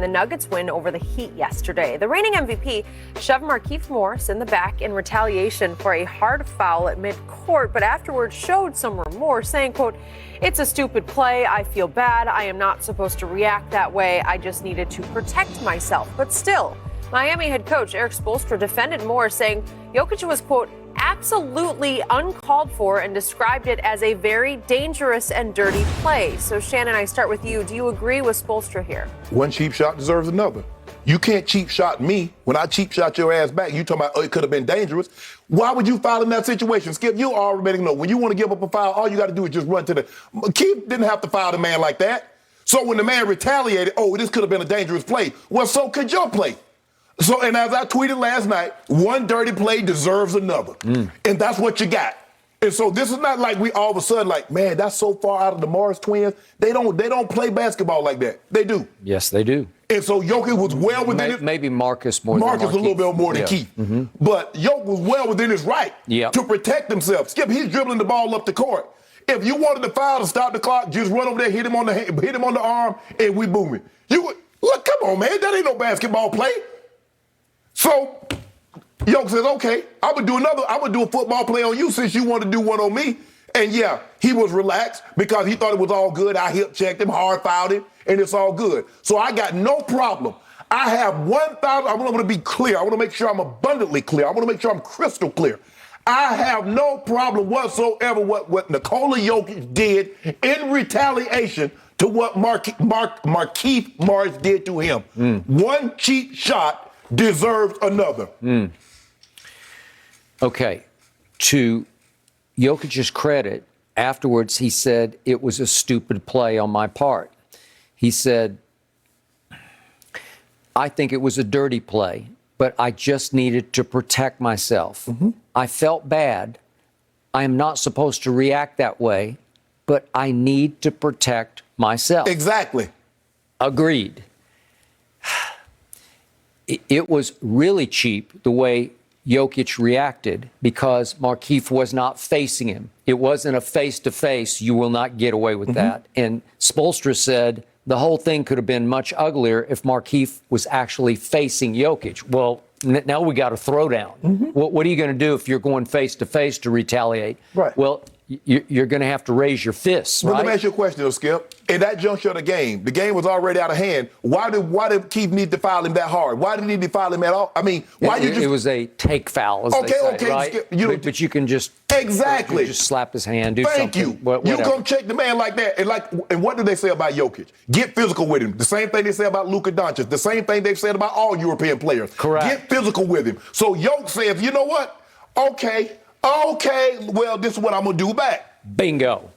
and the Nuggets win over the Heat yesterday. The reigning MVP shoved Markieff Morris in the back in retaliation for a hard foul at midcourt, but afterwards showed some remorse, saying, quote, "It's a stupid play. I feel bad. I am not supposed to react that way. I just needed to protect myself." But still, Miami head coach Erik Spoelstra defended Morris, saying Jokic was, quote, "absolutely uncalled for," and described it as a very dangerous and dirty play. So, Shannon, I start with you. Do you agree with Spoelstra here? One cheap shot deserves another. You can't cheap shot me when I cheap shot your ass back. You talking about, oh, it could have been dangerous. Why would you foul in that situation? Skip, you already know. When you want to give up a foul, all you got to do is just run to the... Keith didn't have to foul the man like that. So when the man retaliated, oh, this could have been a dangerous play. Well, so could your play. So, and as I tweeted last night, one dirty play deserves another. And that's what you got. And so this is not like we all of a sudden like, man, that's so far out of the Morris twins. They don't play basketball like that. They do. Yes, they do. And so Jokic was well within it. Maybe Marcus more Marcus than a little bit more than Keith. But Jokic was well within his right to protect himself. Skip, he's dribbling the ball up the court. If you wanted to foul to stop the clock, just run over there, hit him on the arm, and we booming. Look, come on, man. That ain't no basketball play. So Jokic says, okay, I'm gonna do a football play on you since you want to do one on me. And yeah, he was relaxed because he thought it was all good. I hip checked him, hard fouled him, and it's all good. So I got no problem. I have 1,000, I want to be clear. I want to make sure I'm abundantly clear. I want to make sure I'm crystal clear. I have no problem whatsoever what Nikola Jokic did in retaliation to what Markieff Morris did to him. One cheap shot deserves another. Okay. To Jokic's credit, afterwards he said it was a stupid play on my part. He said, I think it was a dirty play, but I just needed to protect myself. I felt bad. I am not supposed to react that way, but I need to protect myself. Exactly. Agreed. It was really cheap the way Jokic reacted because Markieff was not facing him. It wasn't a face-to-face. You will not get away with that. And Spoelstra said the whole thing could have been much uglier if Markieff was actually facing Jokic. Well, now we got a throwdown. What are you going to do if you're going face-to-face to retaliate? Right. Well, you're going to have to raise your fists, Well, right? let me ask you a question, though, Skip. In that juncture of the game was already out of hand. Why did Keith need to foul him that hard? Why did he need to foul him at all? I mean, why It was a take foul, as they say, right? Skip, but you can just... Exactly. You just slap his hand, do Thank something. you. You come check the man like that. And what do they say about Jokic? Get physical with him. The same thing they say about Luka Doncic. The same thing they've said about all European players. Correct. Get physical with him. So Jokic says, you know what? Okay, well, this is what I'm going to do back. Bingo.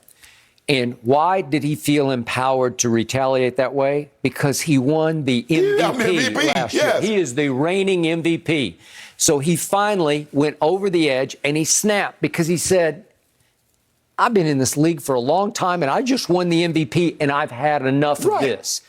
And why did he feel empowered to retaliate that way? Because he won the MVP last year. He is the reigning MVP. So he finally went over the edge and he snapped because he said, I've been in this league for a long time and I just won the MVP and I've had enough of this.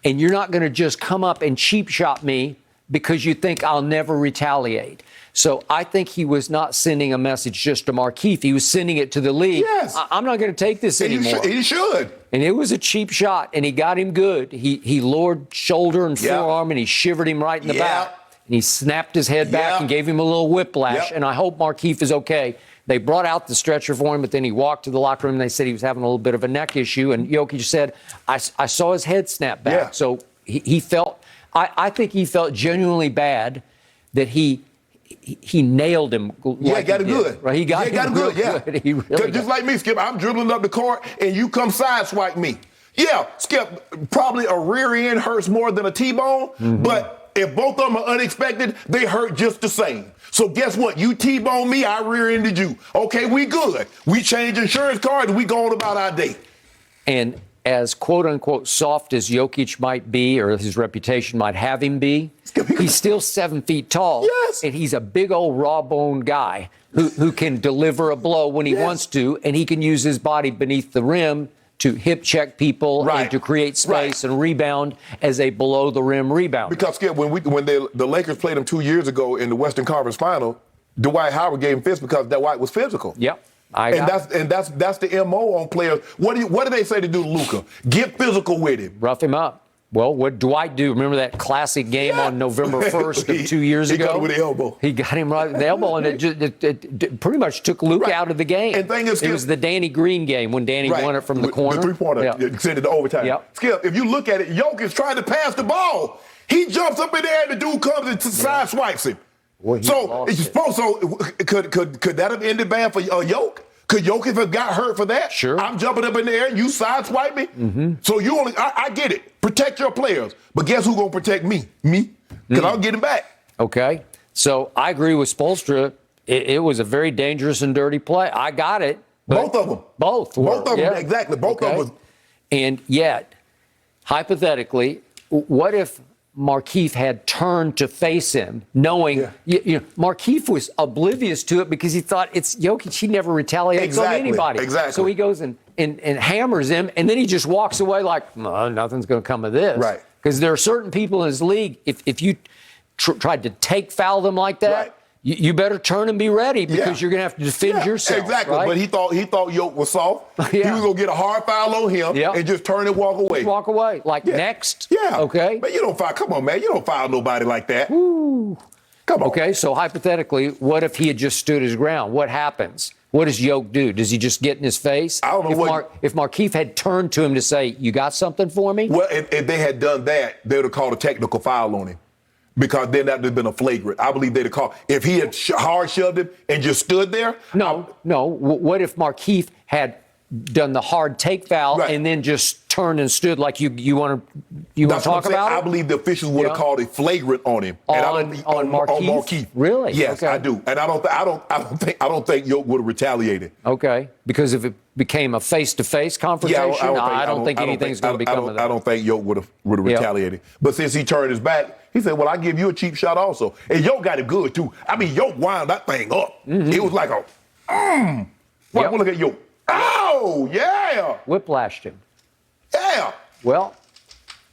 And you're not going to just come up and cheap shot me because you think I'll never retaliate. So I think he was not sending a message just to Markieff. He was sending it to the league. Yes. I'm not going to take this anymore. He should. And it was a cheap shot, and he got him good. He lowered shoulder and forearm, and he shivered him right in the back. And he snapped his head back and gave him a little whiplash. And I hope Markieff is okay. They brought out the stretcher for him, but then he walked to the locker room, and they said he was having a little bit of a neck issue. And Jokic said, I saw his head snap back. So he felt, I think he felt genuinely bad that he nailed him. He got him good. Right? He got him good. He really just like me, Skip, I'm dribbling up the court and you come sideswipe me. Yeah, Skip, probably a rear end hurts more than a T-bone, but if both of them are unexpected, they hurt just the same. So guess what? You T-boned me, I rear-ended you. Okay, we good. We change insurance cards, we go on about our day. And as quote-unquote soft as Jokic might be, or his reputation might have him be, he's still 7 feet tall. Yes. And he's a big old raw-boned guy who can deliver a blow when he wants to, and he can use his body beneath the rim to hip check people and to create space and rebound as a below-the-rim rebounder. Because, Skip, when the Lakers played him 2 years ago in the Western Conference Final, Dwight Howard gave him fist because Dwight was physical. Yep. That's the MO on players. What do they say to do to Luka? Get physical with him. Rough him up. Well, what Dwight do? Remember that classic game on November 1st of 2 years ago? He got him with the elbow. He got him right with the elbow, and it pretty much took Luke out of the game. And thing is, it was the Danny Green game when Danny won it from the corner. The three-pointer, sent it to overtime. Yep. Skip, if you look at it, Jokic trying to pass the ball. He jumps up in there, and the dude comes and side swipes him. Well, could that have ended bad for Jokic? Could Jokic have got hurt for that? Sure. I'm jumping up in the air and you sideswipe me? Mm-hmm. So you only, I get it. Protect your players. But guess who's going to protect me? Me. Because I'll get him back. Okay. So I agree with Spoelstra. It was a very dangerous and dirty play. I got it. Both of them. Both of them, exactly. Both of them. And yet, hypothetically, what if Markieff had turned to face him, knowing Markieff was oblivious to it because he thought it's Jokic. He never retaliates on anybody. Exactly. So he goes and hammers him, and then he just walks away like, no, nothing's going to come of this. Right. Because there are certain people in his league, if you tried to take foul them like that, you better turn and be ready because you're going to have to defend yourself. Exactly. Right? But he thought Jokic was soft. He was going to get a hard foul on him and just turn and walk away. Just walk away. Next. Yeah. Okay. But you don't foul. Come on, man. You don't foul nobody like that. Woo. Come on. Okay. So hypothetically, what if he had just stood his ground? What happens? What does Jokic do? Does he just get in his face? I don't know if Markieff had turned to him to say, you got something for me? Well, if they had done that, they would have called a technical foul on him. Because then that would have been a flagrant. I believe they'd have called. If he had hard shoved him and just stood there. No. What if Markieff had done the hard take foul and then just turned and stood like you want to talk about it? I believe the officials would have called a flagrant on him. On Markieff? Really? Yes, okay. I do. And I don't think Jokic would have retaliated. Okay. Because if it became a face-to-face confrontation, I don't think anything's going to become of that. I don't think Jokic would have retaliated. But since he turned his back, he said, well, I give you a cheap shot also. And Jokic got it good, too. I mean, Jokic wound that thing up. Mm-hmm. It was like a, look at Jokic. Oh, yeah. Whiplashed him. Yeah. Well.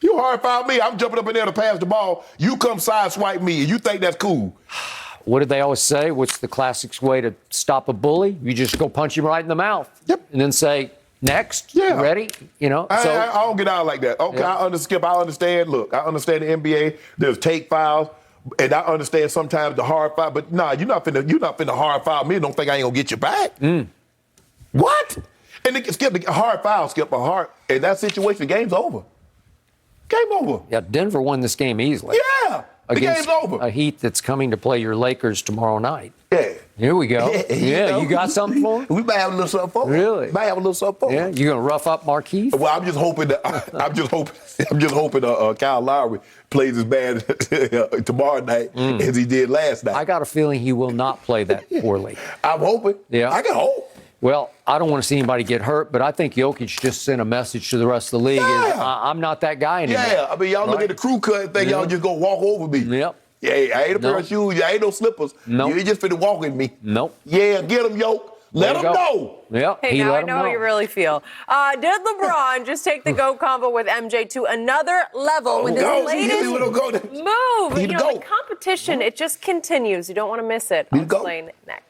You hard foul me. I'm jumping up in there to pass the ball. You come sideswipe me, and you think that's cool. What do they always say? What's the classic way to stop a bully? You just go punch him right in the mouth. Yep. And then say, next, ready? I don't get out like that. Okay, I understand. Look, I understand the NBA. There's take fouls, and I understand sometimes the hard foul. But nah, you're not finna hard foul me. Don't think I ain't gonna get you back. What? And a hard foul, in that situation, the game's over. Game over. Yeah, Denver won this game easily. Yeah, the game's over. A Heat that's coming to play your Lakers tomorrow night. Yeah. Here we go. Yeah, you got something for him? We might have a little something for him. Really? Might have a little something for him. Yeah, you gonna rough up Markieff? Well, I'm just hoping Kyle Lowry plays as bad tomorrow night as he did last night. I got a feeling he will not play that poorly. I'm hoping. Yeah. I can hope. Well, I don't want to see anybody get hurt, but I think Jokic just sent a message to the rest of the league. I'm not that guy anymore. Yeah, I mean, y'all look at the crew cut and think y'all just gonna walk over me. Yep. Yeah, I ain't a pair of shoes. I ain't no slippers. Nope. You ain't just finna walk in me. Nope. Yeah, get him, Yoke. Let him know. Yep. Hey, now I know how you really feel. Did LeBron just take the GOAT combo with MJ to another level with his latest move? The competition, it just continues. You don't want to miss it. I'll explain next.